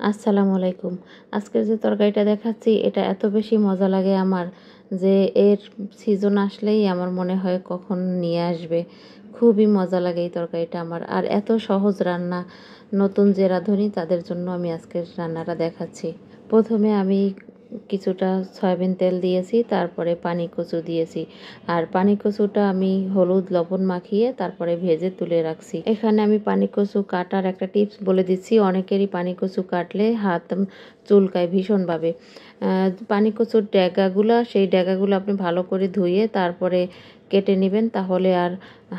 আসসালামু আলাইকুম। আজকের যে তরকারিটা দেখাচ্ছি এটা এত বেশি মজা লাগে আমার যে এর সিজন আসলেই আমার মনে হয় কখন নিয়ে আসবে। খুবই মজা লাগে এই তরকারিটা আমার। আর এত সহজ রান্না, নতুন যে রাঁধুনি তাদের জন্য আমি আজকের রান্নাটা দেখাচ্ছি। প্রথমে আমি কিছুটা সয়াবিন তেল দিয়েছি, তারপরে পানি কচু দিয়েছি। আর পানি কচুটা আমি হলুদ লবণ মাখিয়ে তারপরে ভেজে তুলে রাখছি। এখানে আমি পানি কচু কাটার একটা টিপস বলে দিচ্ছি। অনেকেরই পানি কচু কাটলে হাত চুলকায় ভীষণভাবে। পানি কচুর সেই ড্যাগাগুলো আপনি ভালো করে ধুয়ে তারপরে কেটে নেবেন, তাহলে আর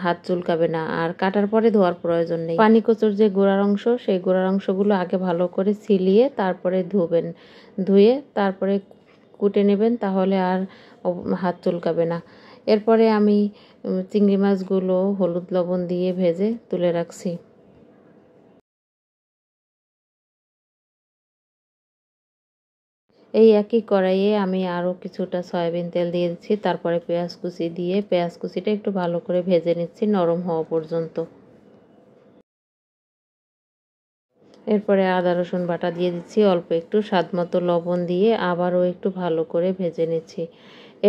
হাত চুলকাবে না। আর কাটার পরে ধোয়ার প্রয়োজন নেই। পানি কচুর যে গোড়ার অংশ, সেই গোড়ার অংশগুলো আগে ভালো করে ছিলিয়ে তারপরে ধুবেন। ধুয়ে তারপরে কুটে নেবেন, তাহলে আর হাত চুলকাবে না। এরপরে আমি চিংড়ি মাছগুলো হলুদ লবণ দিয়ে ভেজে তুলে রাখছি। এই একই কড়াইয়ে আমি আরও কিছুটা সয়াবিন তেল দিয়ে দিচ্ছি, তারপরে পেঁয়াজ কুচি দিয়ে পেঁয়াজ কুচিটা একটু ভালো করে ভেজে নিচ্ছি নরম হওয়া পর্যন্ত। এরপরে আদা রসুন বাটা দিয়ে দিচ্ছি, অল্প একটু স্বাদ মতো লবণ দিয়ে আবারও একটু ভালো করে ভেজে নিচ্ছি।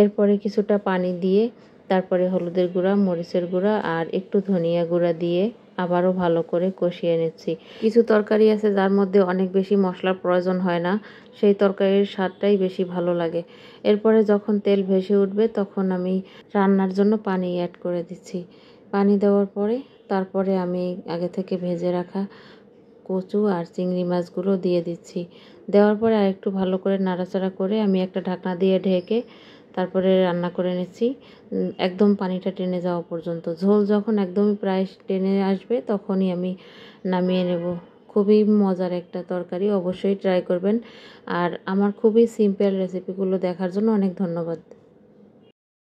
এরপরে কিছুটা পানি দিয়ে তারপরে হলুদের গুঁড়া, মরিচের গুঁড়া আর একটু ধনিয়া গুঁড়া দিয়ে আবারও ভালো করে কষিয়ে নিচ্ছি। কিছু তরকারি আছে যার মধ্যে অনেক বেশি মশলার প্রয়োজন হয় না, সেই তরকারির স্বাদটাই বেশি ভালো লাগে। এরপরে যখন তেল ভেসে উঠবে তখন আমি রান্নার জন্য পানি অ্যাড করে দিচ্ছি। পানি দেওয়ার পরে তারপরে আমি আগে থেকে ভেজে রাখা কচু আর চিংড়ি মাছগুলো দিয়ে দিচ্ছি। দেওয়ার পরে আরেকটু ভালো করে নাড়াচাড়া করে আমি একটা ঢাকনা দিয়ে ঢেকে তারপরে রান্না করে নিচ্ছি একদম পানিটা টেনে যাওয়া পর্যন্ত। ঝোল যখন একদমই প্রায় টেনে আসবে তখনই আমি নামিয়ে নেব। খুবই মজার একটা তরকারি, অবশ্যই ট্রাই করবেন। আর আমার খুবই সিম্পল রেসিপিগুলো দেখার জন্য অনেক ধন্যবাদ।